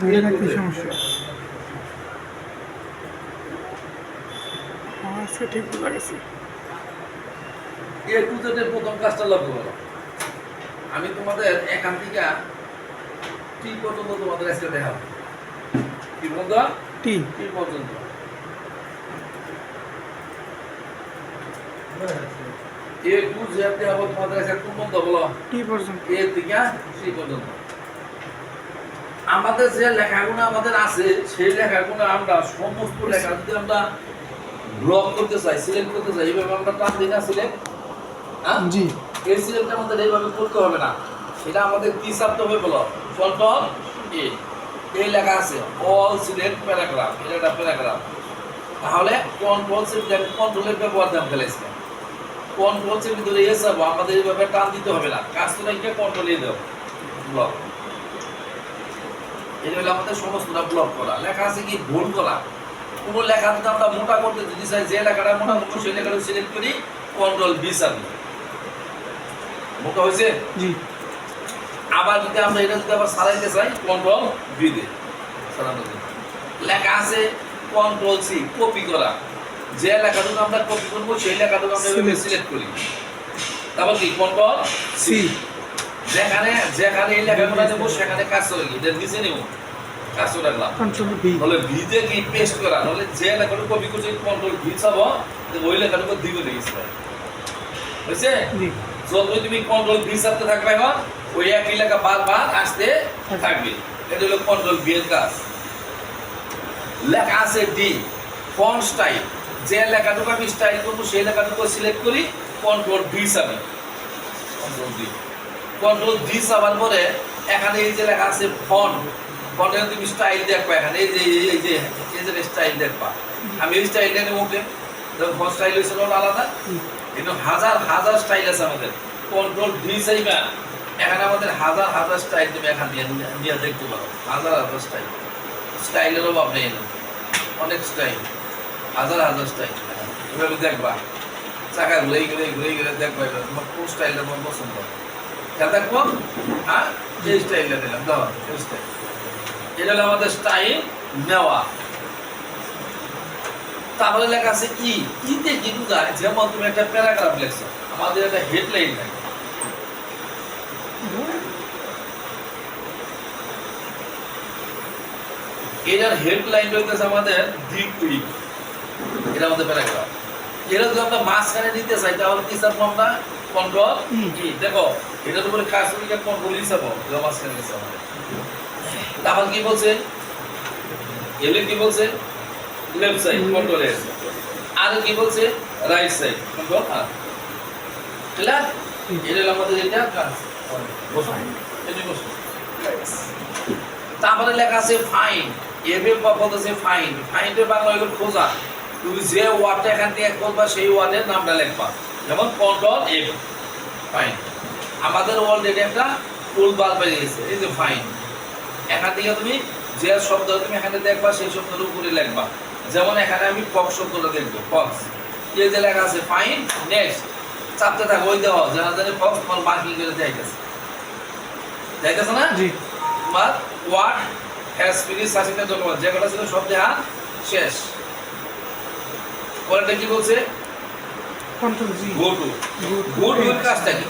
ধরে রাখতে সমস্যা। আচ্ছা, ঠিক বোঝা গেছে। এ টু জেডের প্রথম কাজটা লক্ষ্য করো। আমি তোমাদের এখান থেকে টি পর্যন্ত তোমাদের আজকে দেখাবো। কি বলতো? টি টি পর্যন্ত। এ টু জেড দেখাবো তোমাদের আজকে কোন পর্যন্ত বলো? টি পর্যন্ত। এ থেকে সি পর্যন্ত। আমাদের যে লেখাগুলো আমাদের আছে সেই লেখাগুলো আমরা সমস্ত লেখা যদি আমরা ব্লক করতে চাই, সিলেক্ট করতে চাই, এইভাবে আমরা টান দিই না সিলেক্ট। হ্যাঁ? জি। এই সিলেক্টটা আমাদের এইভাবে করতে হবে না। সেটা আমাদের কি চাপতে হবে বলো? কন্ট্রোল এ। এই লেখা আছে অল সিলেক্ট প্যারাগ্রাফ। এটা একটা প্যারাগ্রাফ। তাহলে কন্ট্রোল সিলেক্ট আমি কন্ট্রোলের ব্যবহার দাম ফেলেছি। কন্ট্রোল সিলেক্ট ভিতরে এস যাবো, আমাদের এইভাবে টান দিতে হবে না। কাজটা কি কন্ট্রোল এ দাও। ব্লক। এটা হলো আমাদের সমস্তটা ব্লক করা। লেখা আছে কি ভুল করা। কোনো লেখা যদি আমরা মোটা করতে যদি চাই, যে লেখাটা মোটা করবো সেই লেখাটা সিলেক্ট করি, কন্ট্রোল বি চাপি। মোটা হয়েছে? জি। আবার যদি আমরা এটা যদি আবার সারাইতে চাই, কন্ট্রোল বি দিয়ে সারানো যায়। লেখা আছে কন্ট্রোল সি, কপি করা। যে লেখাটুকু আমরা কপি করবো সেই লেখাটুকু আমরা এভাবে সিলেক্ট করি। তারপর কি কন্ট্রোল সি। যেখানে যেখানে এই লেখাগুলো দেবো সেখানে কাজ চলে গিয়ে নিচে নেব, কাজ চলে রাখলাম। Control V. তাহলে ভি দিয়ে কি পেস্ট করা, তাহলে যে লেখাটুকু কপি করছে কন্ট্রোল ভি চাবো, ওই লেখাটুকু দ্বিগুণ হয়ে গেছে। বুঝছে? জি। যতই তুমি কন্ট্রোল ভি চাপতে থাকবে এখন ওই একই লেখা বারবার আসতে থাকবে। এটা হলো কন্ট্রোল ভি এর কাজ। লেখা আছে ডি, ফন্ট স্টাইল। যে লেখাটুকু আমি স্টাইল করবো সেই লেখাটুকু সিলেক্ট করি, কন্ট্রোল ভি চাবি। কন্ট্রোল ভি, কন্ট্রোল ভি চাবার পরে এখানে এই যে লেখা আছে ফন্ট, ফন্টের তুমি স্টাইল দেখবা। এখানে এই যে এই যে এই যে স্টাইল দেখবা। আমি এই স্টাইলটা নেব, ওকে দেখো ফন্ট স্টাইল হয়েছে আলাদা। কিন্তু হাজার হাজার স্টাইল আছে আমাদের। কন্ট্রোল ভি চাইবা, এখানে আমাদের হাজার হাজার স্টাইল তুমি এখান দিয়ে নিয়ে দেখতে পারো। হাজার হাজার স্টাইল, স্টাইলের অভাব নেই। অনেক স্টাইল, হাজার হাজার স্টাইল। এভাবে দেখবা, চাকা ঘুরে ঘুরে ঘুরে ঘুরে দেখবা তোমার কোন স্টাইলটা তোমার পছন্দ। খেয়াল থাকবো। হ্যাঁ, এই স্টাইলটা দিলাম, দাও এই স্টাইল। এটা হলো আমাদের স্টাইল নেওয়া। তারপরে লেখা আছে ই, ইতে কি বোঝায়? যেমন তুমি একটা প্যারাগ্রাফ লেখছো, আমাদের একটা হেডলাইন থাকে। এটার হেডলাইন হইতেছে আমাদের দ্বিগুণ। এটা আমাদের প্যারাগ্রাফ। এটা যদি আমরা মাঝখানে নিতে চাই তাহলে কি চাপবো আমরা? কন্ট্রোল ই। দেখো এটার উপরে কাজ করি, কন্ট্রোল ই চাপবো, মাঝখানে গেছে আমাদের। তারপর কি বলছে? এলে কি বলছে? Left side, control S. আর কি বলছে? Right side, control R. ঠিক আছে? এটা হলো আমাদের এটা কাজ। বসাই এটি বসে। তারপরে লেখা আছে ফাইন্ড। এবে বলতেছে ফাইন্ড। ফাইন্ডের বাংলা হলো খোঁজা। তুমি যে ওয়ার্ডটা এখান থেকে খুঁজবা সেই ওয়ার্ডের নামটা লিখবা। যেমন কন্ট্রোল এফ, ফাইন্ড। আমাদের অলরেডি একটা টুল বার পেয়ে গেছে, এই যে ফাইন্ড। এখান থেকে তুমি যে শব্দ তুমি এখানে দেখবা সেই শব্দের উপরে লিখবা। যেমন এখানে আমি ফক্স শব্দটা দেখবো, ফক্স। এই যে লেখা আছে ফাইন্ড, নেক্সট চাপতে থাকো, ওই দেওয়া জানা জানি ফক্স তোমার মার্কিং করে যাইতেছে। যাইতেছে না? জি। তোমার ওয়ার্ড হ্যাজ ফিনিশ সাসিতে জন্য যে কথা ছিল সব দেহা শেষ। পরেরটা কি বলছে? Control G. Go to. Go to এর কাজটা কি?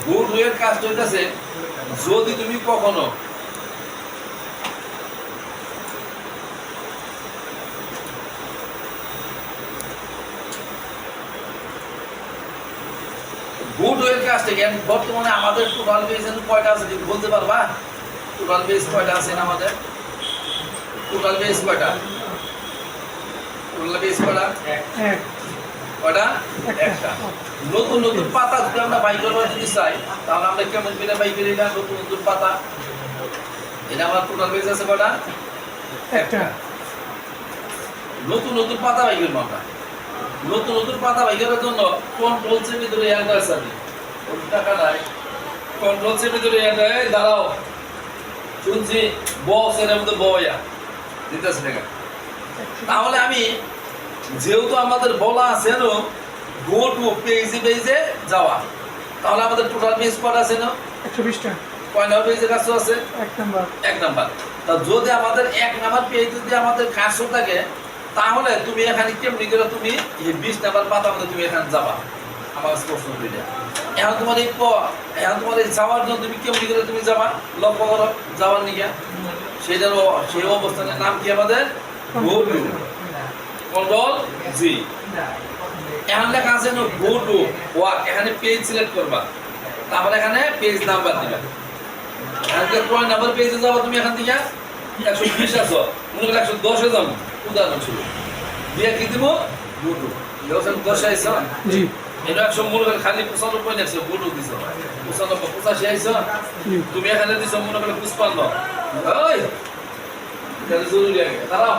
গো টু এর কাজটা হইতাছে যদি তুমি কখনো গুড ওয়ের কাজটা কি? বর্তমানে আমাদের টোটাল পেজ কয়টা আছে বলতে পারবা? টোটাল পেজ কয়টা আছে আমাদের? টোটাল পেজ কয়টা? টোটাল পেজ কয়টা? এক। কয়টা? একটা। নতুন নতুন পাতা যদি আমরা বাই করবো যদি চাই তাহলে আমরা কেমন করে বাই করি না? নতুন নতুন পাতা। এটা আমার টোটাল পেজ আছে কয়টা? একটা। নতুন নতুন পাতা বাই করবো আমরা। নতুন নতুন পাতা বাই করার জন্য কন্ট্রোল চেপে ভিতরে এন্টার চাবি। ওই টাকা নাই। কন্ট্রোল চেপে ভিতরে এন্টার, এই দাঁড়াও শুনছি বস এর মধ্যে বয়া দিতেছে টাকা। তাহলে আমি যেহেতু আমাদের বলা আছে গো টু পেজে পেজে যাওয়া, তাহলে আমাদের টোটাল পেজ কত আছে না? 120টা। কয় নাম্বার পেজে কাজ আছে? 1 নাম্বার। 1 নাম্বার। তা যদি আমাদের 1 নাম্বার পেজ যদি আমাদের কাজ থাকে তাহলে তুমি এখানে কেমনি করে তুমি এই 20 নাম্বার পাতা মধ্যে তুমি এখানে যাবা আমার প্রশ্ন কইলে এখন তোমার এই যাওয়ার জন্য তুমি কেমনি করে তুমি যাবা লক্ষ্য করো যাওয়ার নিকে সেই অবস্থানের নাম কি আমাদের গো টু কন্ট্রোল জি এখন লেখা আছে গো টু ওয়ার্ক এখানে পেজ সিলেক্ট করবা তারপর এখানে পেজ নাম্বার দিবা এখানে কয় নাম্বার পেজে যাবা তুমি এখান থেকে 120 আছো মনে করো 110 এ যাবো উদাহরণ ছিল দিয়ে কি দিব গো টু যখন 10 আইছো জি এটা 100 মনে করে খালি 95 লেখছো গো টু দিছো 95 85 আইছো জি তুমি এখানে দিছো মনে করো 55 ওই এটা জরুরি আগে দাঁড়াও